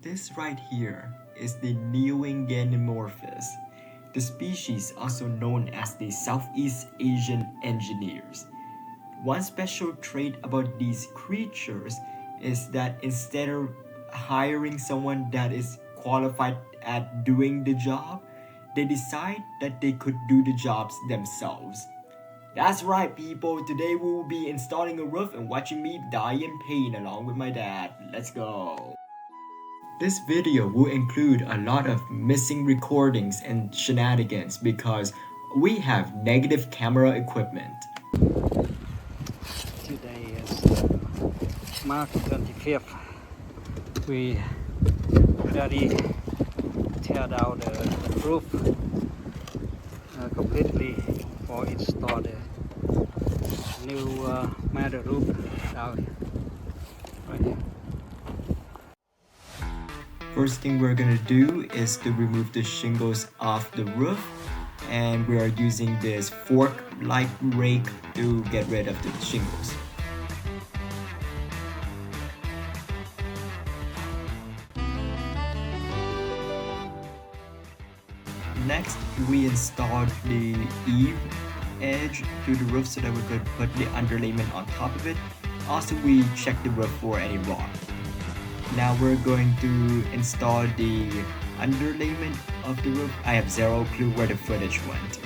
This right here is the Neoingenomorphus, the species also known as the Southeast Asian engineers. One special trait about these creatures is that instead of hiring someone that is qualified at doing the job, they decide that they could do the jobs themselves. That's right, people. Today we will be installing a roof and watching me die in pain along with my dad. Let's go. This video will include a lot of missing recordings and shenanigans because we have negative camera equipment. Today is March 25th. We already tear down the roof completely for install the new metal roof down right here. First thing we're gonna do is to remove the shingles off the roof, and we are using this fork-like rake to get rid of the shingles. Next, we installed the eave edge to the roof so that we could put the underlayment on top of it. Also, we checked the roof for any rock. Now we're going to install the underlayment of the roof. I have zero clue where the footage went.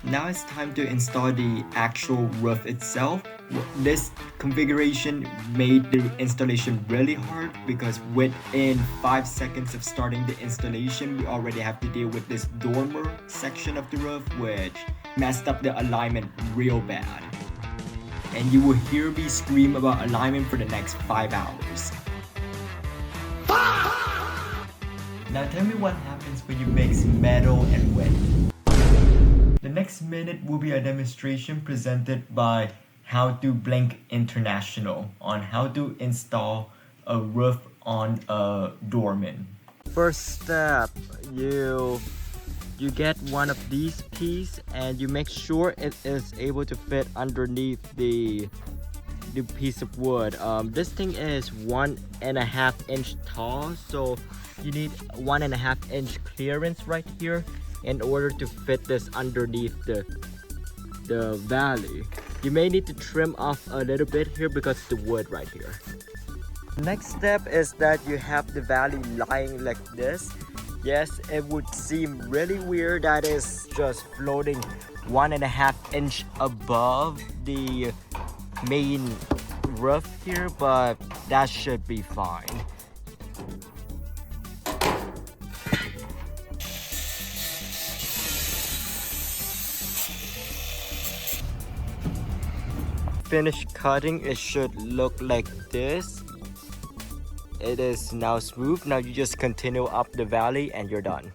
Now it's time to install the actual roof itself. This configuration made the installation really hard because within 5 seconds of starting the installation, we already have to deal with this dormer section of the roof, which messed up the alignment real bad. And you will hear me scream about alignment for the next 5 hours. Now tell me what happens when you mix metal and wood. The next minute will be a demonstration presented by How to Blink International on how to install a roof on a doorman. First step, you get one of these pieces and you make sure it is able to fit underneath the piece of wood. This thing is 1.5 inch tall, so you need 1.5 inch clearance right here in order to fit this underneath the valley. You may need to trim off a little bit here because the wood right here. Next step is that you have the valley lying like this. Yes, it would seem really weird that it's just floating 1.5 inch above the main roof here, but that should be fine. Finished cutting, it should look like this. It is now smooth. Now you just continue up the valley and you're done.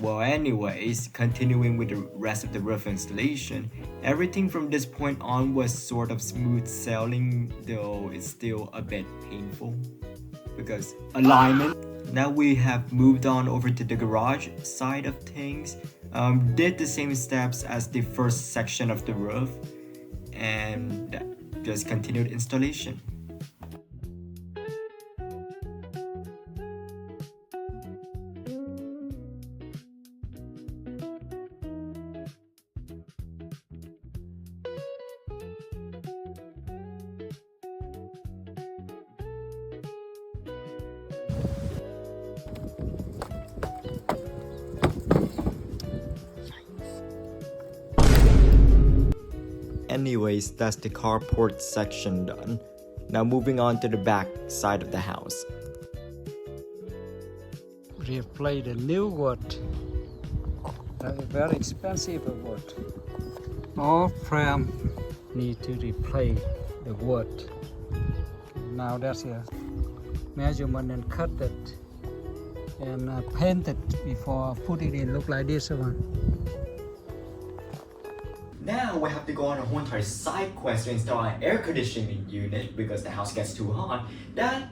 Well, anyways, continuing with the rest of the roof installation, everything from this point on was sort of smooth sailing, though it's still a bit painful because alignment. Now we have moved on over to the garage side of things. Did the same steps as the first section of the roof and just continued installation. Anyways, that's the carport section done. Now moving on to the back side of the house. Replace the new wood. Very expensive wood. All frame need to replace the wood. Now that's a measurement and cut it and paint it before put it in. Look like this one. Now we have to go on a whole entire side quest to install an air conditioning unit because the house gets too hot. That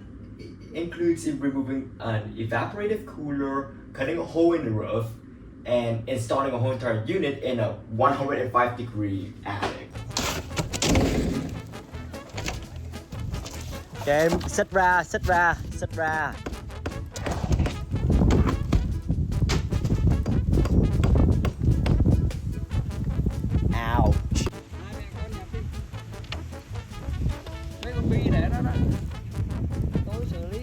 includes removing an evaporative cooler, cutting a hole in the roof, and installing a whole entire unit in a 105-degree attic. Okay, sit ra. Ouch. Mấy con bi để đó đó. Tôi xử lý.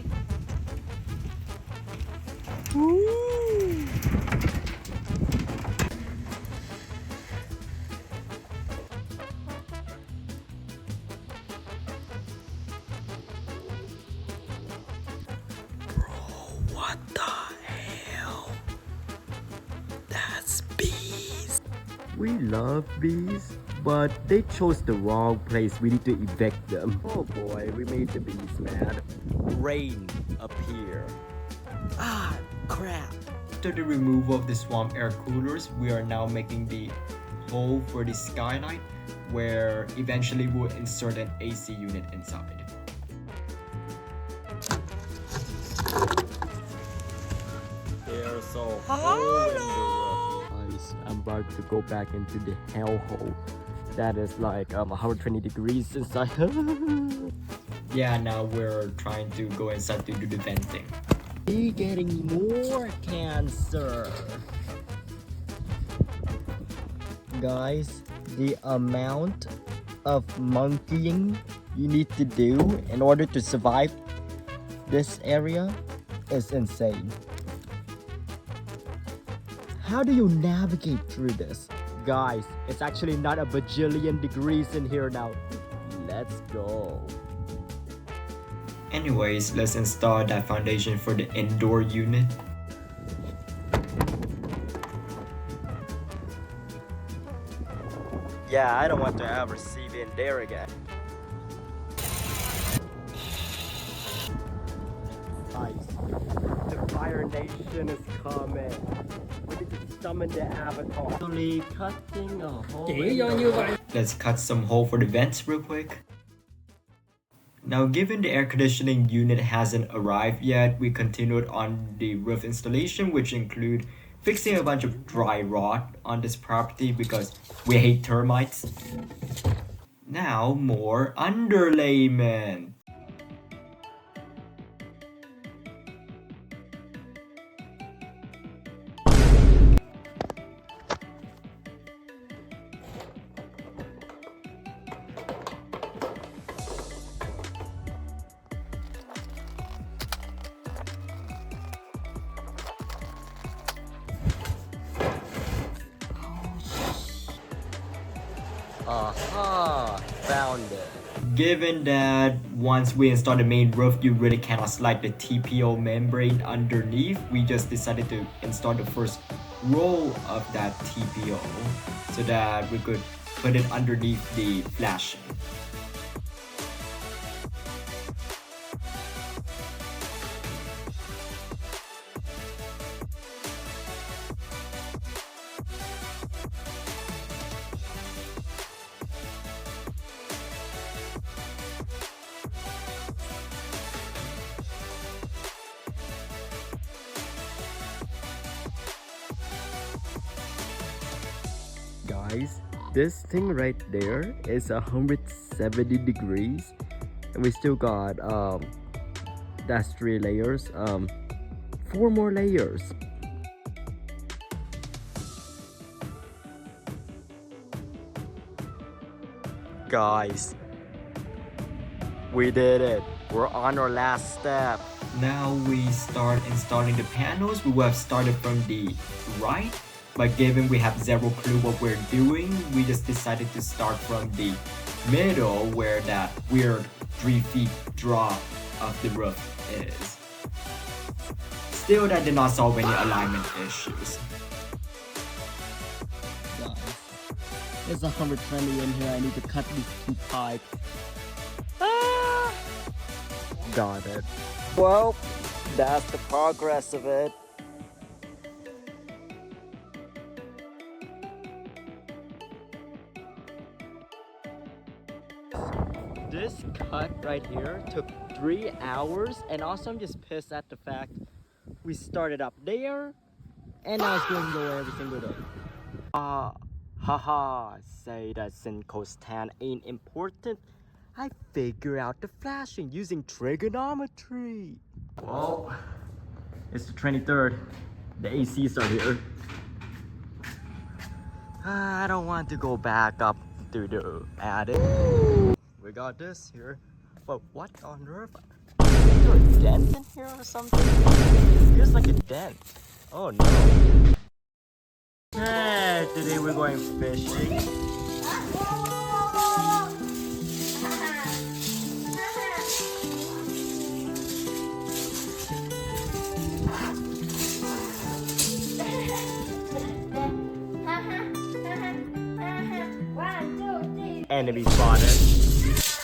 What the hell? That's bees. We love bees, but they chose the wrong place. We need to evict them. Oh boy, we made the bees mad. Rain appear. Ah, crap. After the removal of the swamp air coolers, we are now making the hole for the skylight, where eventually we'll insert an AC unit inside. There's a hole in the roof. Guys, I'm about to go back into the hellhole. That is like 120 degrees inside. Yeah, now we're trying to go inside to do the venting. We're getting more cancer. Guys, the amount of monkeying you need to do in order to survive this area is insane. How do you navigate through this? Guys, it's actually not a bajillion degrees in here now. Let's go. Anyways, let's install that foundation for the indoor unit. Yeah, I don't want to ever see in there again. Nice. The Fire Nation is coming. We need to summon the avatar. Actually cutting a hole. Chỉ do như vậy. Let's cut some hole for the vents real quick. Now, given the air conditioning unit hasn't arrived yet, we continued on the roof installation, which include fixing a bunch of dry rot on this property because we hate termites. Now, more underlayment. Aha, found it. Given that once we install the main roof, you really cannot slide the TPO membrane underneath, we just decided to install the first row of that TPO so that we could put it underneath the flashing. Guys, this thing right there is 170 degrees, and we still got that's 3 layers, 4 more layers. Guys, we did it. We're on our last step. Now we start installing the panels. We would have started from the right, but given we have zero clue what we're doing, we just decided to start from the middle where that weird 3 feet drop of the roof is. Still, that did not solve any alignment issues. Guys, there's 120 in here. I need to cut these 2 pipes. Ah! Got it. Well, that's the progress of it. This cut right here took 3 hours, and also I'm just pissed at the fact we started up there and now it's going to go every single day. Haha, say that sin costan ain't important. I figure out the flashing using trigonometry. Well, it's the 23rd. The ACs are here. I don't want to go back up to the attic. We got this here. But what on earth? Is there a dent in here or something? Feels like a dent. Oh no. Hey, today we're going fishing. Enemy spotted. This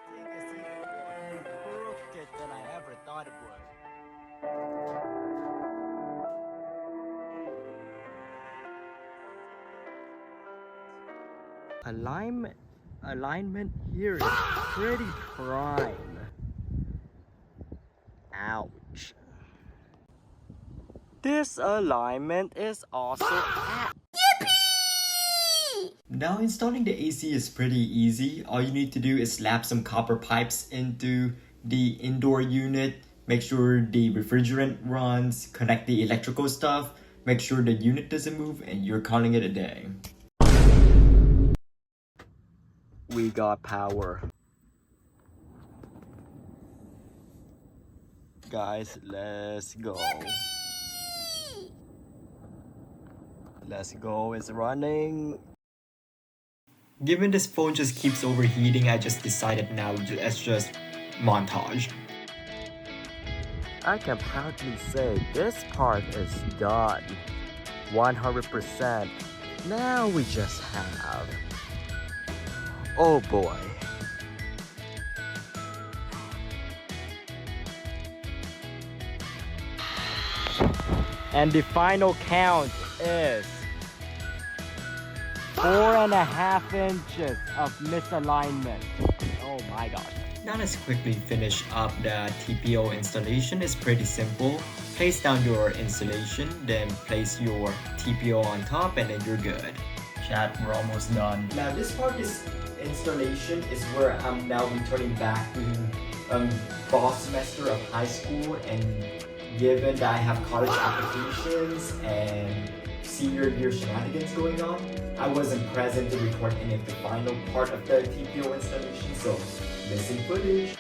thing is even more crooked than I ever thought it would. Alignment here is pretty prime. Ouch. This alignment is also Now installing the AC is pretty easy. All you need to do is slap some copper pipes into the indoor unit, make sure the refrigerant runs, connect the electrical stuff, make sure the unit doesn't move, and you're calling it a day. we got power. Guys, let's go. Let's go, it's running. Given this phone just keeps overheating, I just decided now let's just montage. I can proudly say this part is done. 100%. Now we just have... Oh boy. And the final count is 4.5 inches of misalignment. Oh my gosh. Now let's quickly finish up the TPO installation. It's pretty simple. Place down your installation, then place your TPO on top, and then you're good. Chat, we're almost done. Now this part is installation is where I'm now returning back to fall semester of high school, and given that I have college applications and senior year shenanigans going on, I wasn't present to record any of the final part of the TPO installation, so missing footage.